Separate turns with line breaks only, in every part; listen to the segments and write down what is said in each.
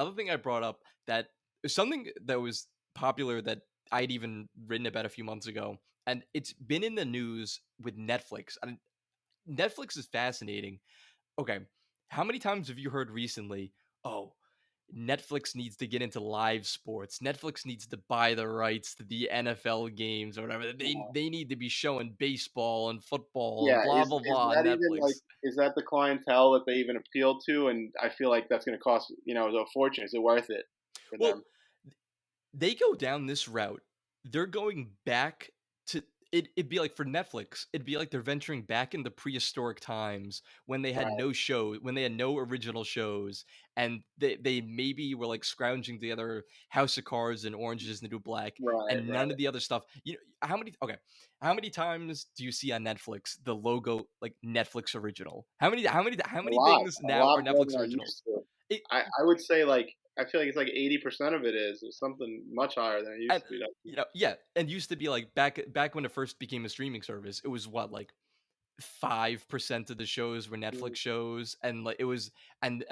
other thing I brought up that is something that was popular that I'd even written about a few months ago, and it's been in the news with Netflix. And Netflix is fascinating. Okay, how many times have you heard recently? Oh, Netflix needs to get into live sports. Netflix needs to buy the rights to the NFL games or whatever. They need to be showing baseball and football and
Yeah,
blah blah
is
blah on
that even like
Netflix.
is that the clientele that they even appeal to? And I feel like that's going to cost a fortune. Is it worth it for
Well,
them?
they go down this route. They're going back to it'd be like for Netflix, it'd be like they're venturing back into prehistoric times when they had
Right,
no show, when they had no original shows, and they maybe were like scrounging together House of Cards and Orange is the New Black
right,
and none
right.
of the other stuff. You know, how many times do you see on Netflix the logo like Netflix original? How many things
A
now are
lot more
Netflix
than I
original?
used to.
It,
I would say like I feel like it's like 80% of it is or something much higher than it
and
used to be.
yeah, and used to be like back when it first became a streaming service, it was what like 5% of the shows were
Mm,
Netflix shows, and like it was, and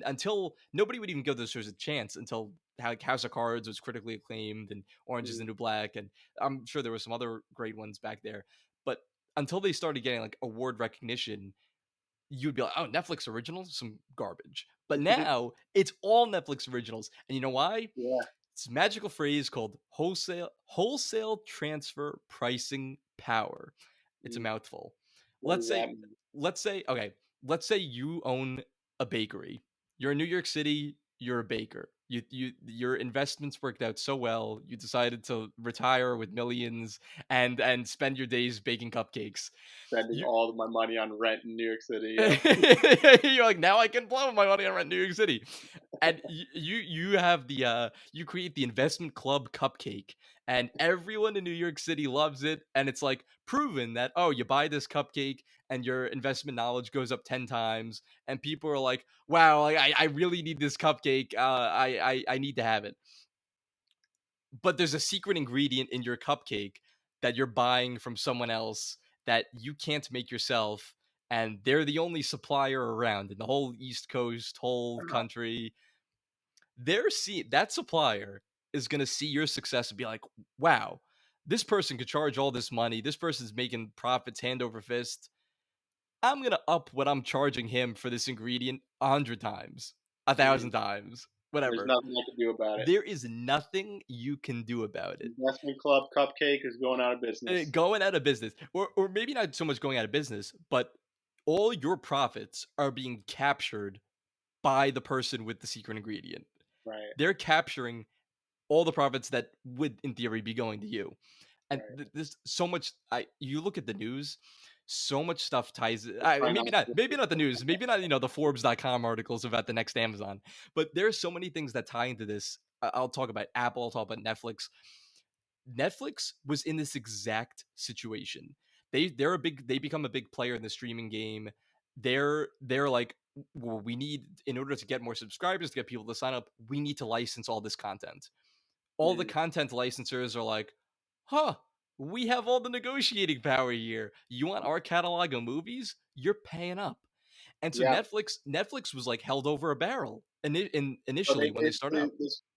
until nobody would even give those shows a chance until like House of Cards was critically acclaimed and Orange is
mm,
the New Black, and I'm sure there were some other great ones back there, but until they started getting like award recognition, you'd be like, oh, Netflix originals, some garbage. But now it's all Netflix originals, and you know why?
yeah.
It's a magical phrase called wholesale transfer pricing power. It's a
Mm,
mouthful.
what
Let's
does that
say
mean?
let's say okay, let's say you own a bakery. You're in New York City, you're a baker. Your investments worked out so well, you decided to retire with millions and spend your days baking cupcakes.
Spending
You
all of my money on rent in New York City. Yep.
You're like, now I can blow my money on rent in New York City, and you have the you create the investment club cupcake, and everyone in New York City loves it, and it's like proven that oh, you buy this cupcake and your investment knowledge goes up 10 times, and people are like, wow, like, I really need this cupcake, I need to have it, but there's a secret ingredient in your cupcake that you're buying from someone else that you can't make yourself, and they're the only supplier around in the whole East Coast, whole country. That supplier is going to see your success and be like, wow, this person could charge all this money, this person's making profits hand over fist, I'm going to up what I'm charging him for this ingredient 100 times, a
Mm,
thousand times,
there's
whatever.
nothing I can do about it.
There is nothing you can do about it.
Investment Club Cupcake is going out of business.
Going out of business, or maybe not so much going out of business, but all your profits are being captured by the person with the secret ingredient.
Right,
They're capturing all the profits that would, in theory, be going to you. And
right.
there's so much. You look at the news, so much stuff ties.
It's trying not
Maybe not the news, maybe not the Forbes.com articles about the next Amazon, but there's so many things that tie into this. I'll talk about Apple. I'll talk about Netflix. Netflix was in this exact situation. They become a big player in the streaming game. They're like, well, we need, in order to get more subscribers, to get people to sign up, we need to license all this content. All the
mm,
content licensors are like, huh, we have all the negotiating power here. You want our catalog of movies? You're paying up. And so
yeah.
Netflix was like held over a barrel
So
initially when they started out.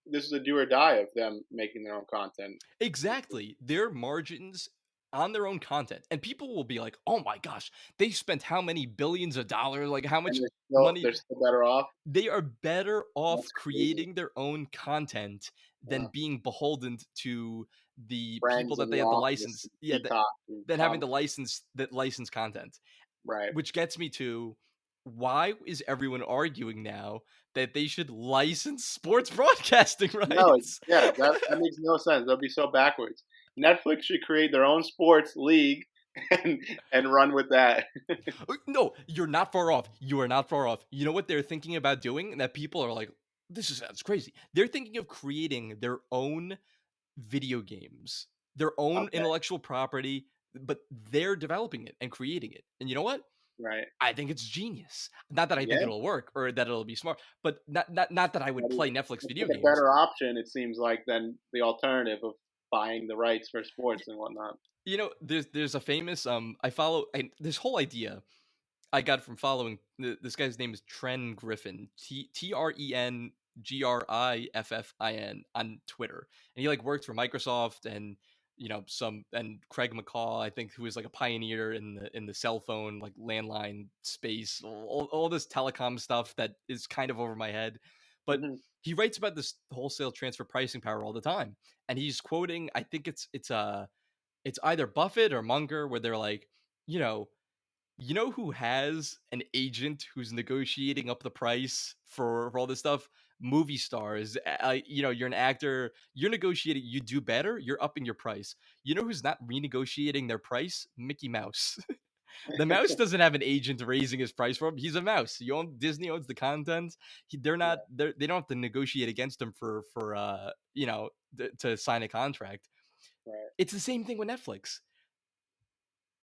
this is a do or die of them making their own content.
Exactly. Their margins on their own content. And people will be like, "Oh my gosh, they spent how many billions of dollars, like how
And
much money?"
they're still better off.
They are better off
That's crazy.
creating their own content than
Yeah.
being beholden to the people
Friends
that
and
they
The
have the
Office
license.
and
Yeah,
Peacock and
than having to
Comcast.
license content.
Right.
Which gets me to, why is everyone arguing now that they should license sports broadcasting
No,
rights?
yeah, that makes no sense. That'd be so backwards. Netflix should create their own sports league and run with that.
No, you're not far off. You are not far off. You know what they're thinking about doing? That people are like, sounds crazy. They're thinking of creating their own video games, their own
Okay,
intellectual property, but they're developing it and creating it. And you know what?
right.
I think it's genius. Not that I think
Yeah,
it'll work or that it'll be smart, but not that I would
that is
play Netflix
that's
video
like a
games.
better option, it seems like, than the alternative of buying the rights for sports and whatnot.
You know, there's a famous I follow, and this whole idea I got from following this guy's name is Tren Griffin. Tren Griffin on Twitter, and he like works for Microsoft and some and Craig McCaw, I think, who is like a pioneer in the cell phone like landline space, all this telecom stuff that is kind of over my head, but
Mhm.
he writes about this wholesale transfer pricing power all the time, and he's quoting, I think it's either Buffett or Munger, where they're like, you know, who has an agent who's negotiating up the price for all this stuff? Movie stars. You're an actor, you're negotiating, you do better, you're upping your price. You know who's not renegotiating their price? Mickey Mouse. The mouse doesn't have an agent raising his price for him. He's a mouse. Disney owns the content. They don't have to negotiate against him for to sign a contract.
Right,
It's the same thing with Netflix.